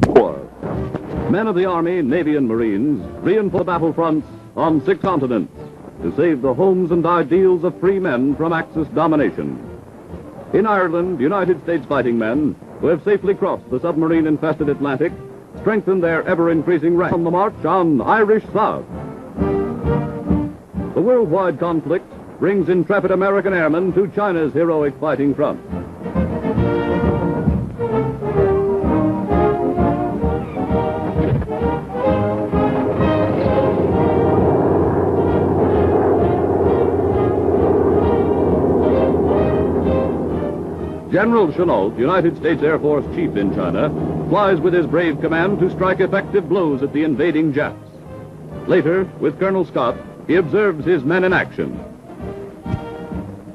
War. Men of the Army, Navy, and Marines reinforce the battlefronts on 6 continents to save the homes and ideals of free men from Axis domination. In Ireland, United States fighting men who have safely crossed the submarine-infested Atlantic strengthen their ever-increasing rank on the march on Irish South. The worldwide conflict brings intrepid American airmen to China's heroic fighting front. General Chennault, United States Air Force chief in China, flies with his brave command to strike effective blows at the invading Japs. Later, with Colonel Scott, he observes his men in action.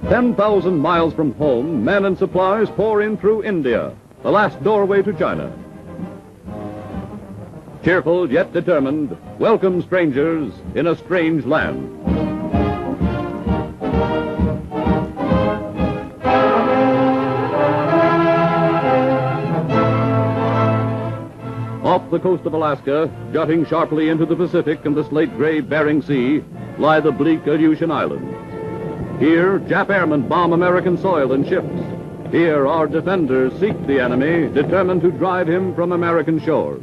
10,000 miles from home, men and supplies pour in through India, the last doorway to China. Cheerful yet determined, welcome strangers in a strange land. Off the coast of Alaska, jutting sharply into the Pacific and the slate-gray Bering Sea, lie the bleak Aleutian Islands. Here, Jap airmen bomb American soil and ships. Here, our defenders seek the enemy, determined to drive him from American shores.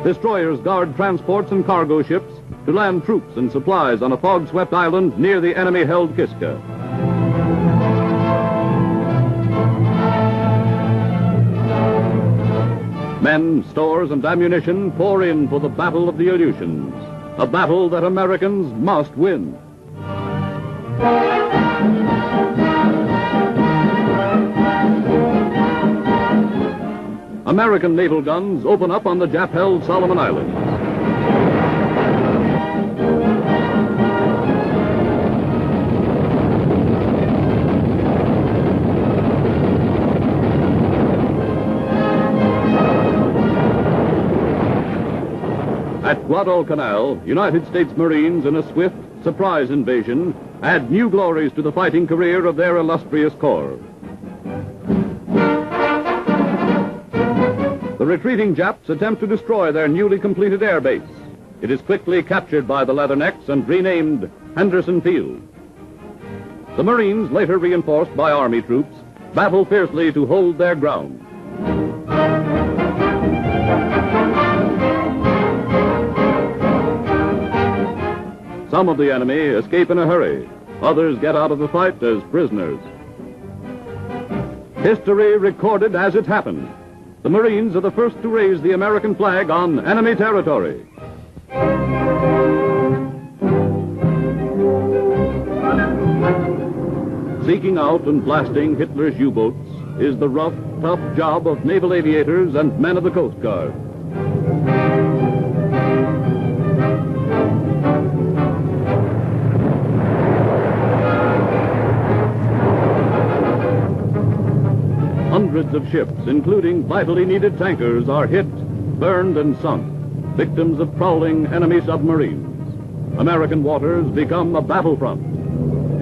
Destroyers guard transports and cargo ships to land troops and supplies on a fog-swept island near the enemy-held Kiska. Men, stores, and ammunition pour in for the Battle of the Aleutians, a battle that Americans must win. American naval guns open up on the Jap-held Solomon Islands. At Guadalcanal, United States Marines in a swift, surprise invasion add new glories to the fighting career of their illustrious corps. The retreating Japs attempt to destroy their newly completed air base. It is quickly captured by the Leathernecks and renamed Henderson Field. The Marines, later reinforced by Army troops, battle fiercely to hold their ground. Some of the enemy escape in a hurry. Others get out of the fight as prisoners. History recorded as it happened. The Marines are the first to raise the American flag on enemy territory. Seeking out and blasting Hitler's U-boats is the rough, tough job of naval aviators and men of the Coast Guard. Hundreds of ships, including vitally needed tankers, are hit, burned, and sunk, victims of prowling enemy submarines. American waters become a battlefront.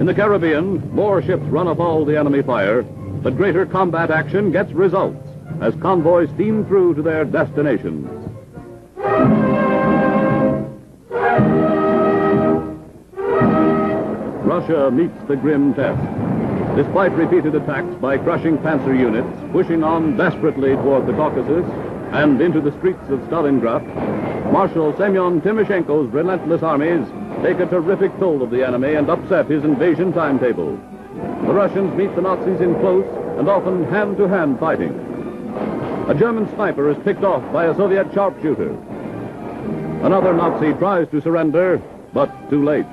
In the Caribbean, more ships run afoul the enemy fire, but greater combat action gets results as convoys steam through to their destinations. Russia meets the grim test. Despite repeated attacks by crushing panzer units pushing on desperately toward the Caucasus and into the streets of Stalingrad, Marshal Semyon Timoshenko's relentless armies take a terrific toll of the enemy and upset his invasion timetable. The Russians meet the Nazis in close and often hand-to-hand fighting. A German sniper is picked off by a Soviet sharpshooter. Another Nazi tries to surrender, but too late.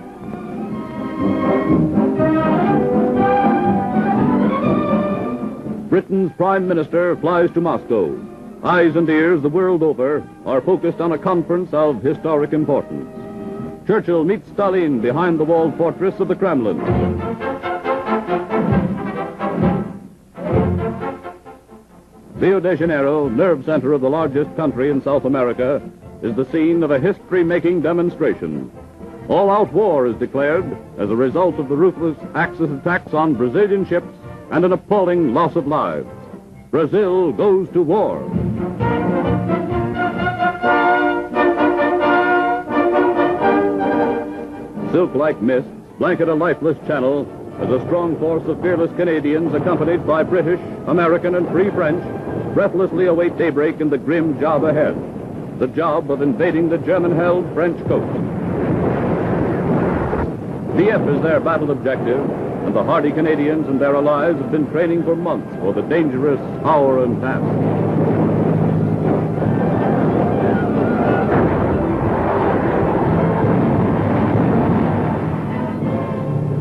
Britain's Prime Minister flies to Moscow. Eyes and ears the world over are focused on a conference of historic importance. Churchill meets Stalin behind the walled fortress of the Kremlin. Rio de Janeiro, nerve center of the largest country in South America, is the scene of a history-making demonstration. All-out war is declared as a result of the ruthless Axis attacks on Brazilian ships and an appalling loss of lives. Brazil goes to war. Silk-like mists blanket a lifeless channel as a strong force of fearless Canadians, accompanied by British, American, and Free French, breathlessly await daybreak in the grim job ahead. The job of invading the German-held French coast. Dieppe is their battle objective, and the hardy Canadians and their allies have been training for months for the dangerous hour and task.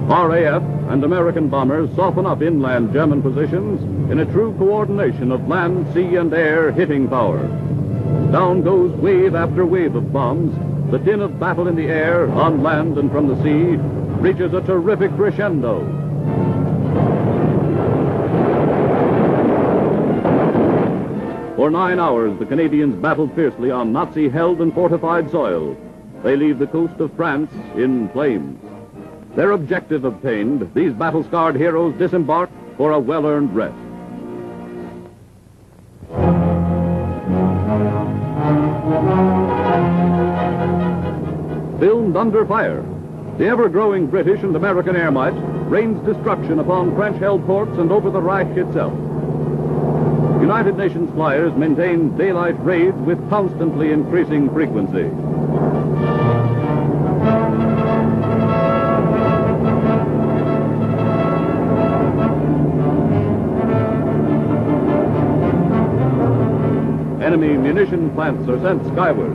RAF and American bombers soften up inland German positions in a true coordination of land, sea, and air hitting power. Down goes wave after wave of bombs. The din of battle in the air, on land, and from the sea reaches a terrific crescendo. For 9 hours, the Canadians battled fiercely on Nazi-held and fortified soil. They leave the coast of France in flames. Their objective obtained, these battle-scarred heroes disembark for a well-earned rest. Filmed under fire, the ever-growing British and American air might rains destruction upon French-held ports and over the Reich itself. United Nations flyers maintain daylight raids with constantly increasing frequency. Enemy munition plants are sent skyward.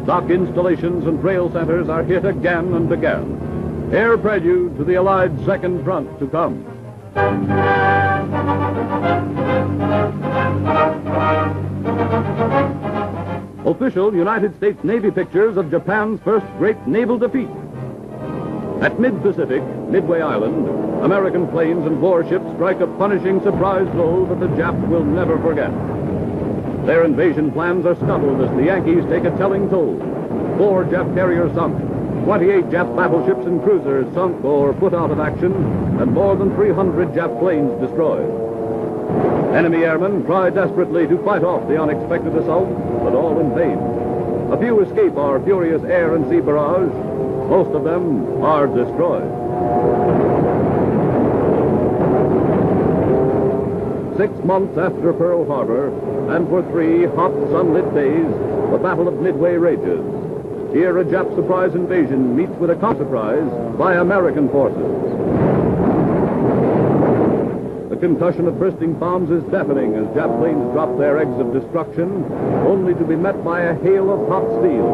Dock installations and rail centers are hit again and again. Air prelude to the Allied Second Front to come. Official United States Navy pictures of Japan's first great naval defeat. At mid-Pacific, Midway Island, American planes and warships strike a punishing surprise blow that the Japs will never forget. Their invasion plans are scuttled as the Yankees take a telling toll. 4 Jap carriers sunk, 28 Jap battleships and cruisers sunk or put out of action, and more than 300 Jap planes destroyed. Enemy airmen try desperately to fight off the unexpected assault, but all in vain. A few escape our furious air and sea barrage. Most of them are destroyed. 6 months after Pearl Harbor, and for 3 hot, sunlit days, the Battle of Midway rages. Here, a Jap surprise invasion meets with a counter-surprise by American forces. The concussion of bursting bombs is deafening as Jap planes drop their eggs of destruction, only to be met by a hail of hot steel.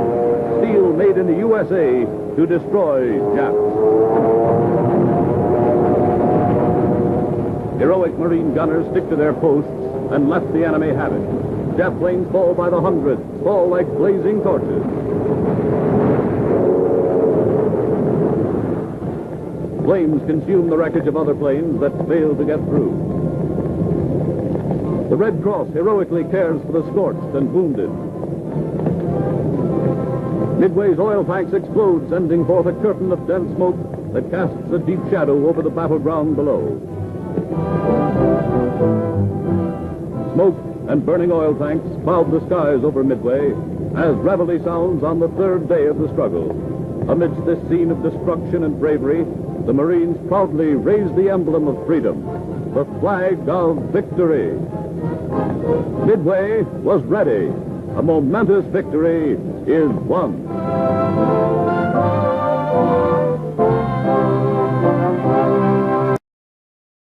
Steel made in the USA to destroy Japs. Heroic Marine gunners stick to their posts and let the enemy have it. Jap planes fall by the hundreds, fall like blazing torches. Flames consume the wreckage of other planes that fail to get through. The Red Cross heroically cares for the scorched and wounded. Midway's oil tanks explode, sending forth a curtain of dense smoke that casts a deep shadow over the battleground below. Smoke and burning oil tanks cloud the skies over Midway as reveille sounds on the 3rd day of the struggle. Amidst this scene of destruction and bravery, the Marines proudly raise the emblem of freedom, the flag of victory. Midway was ready. A momentous victory is won.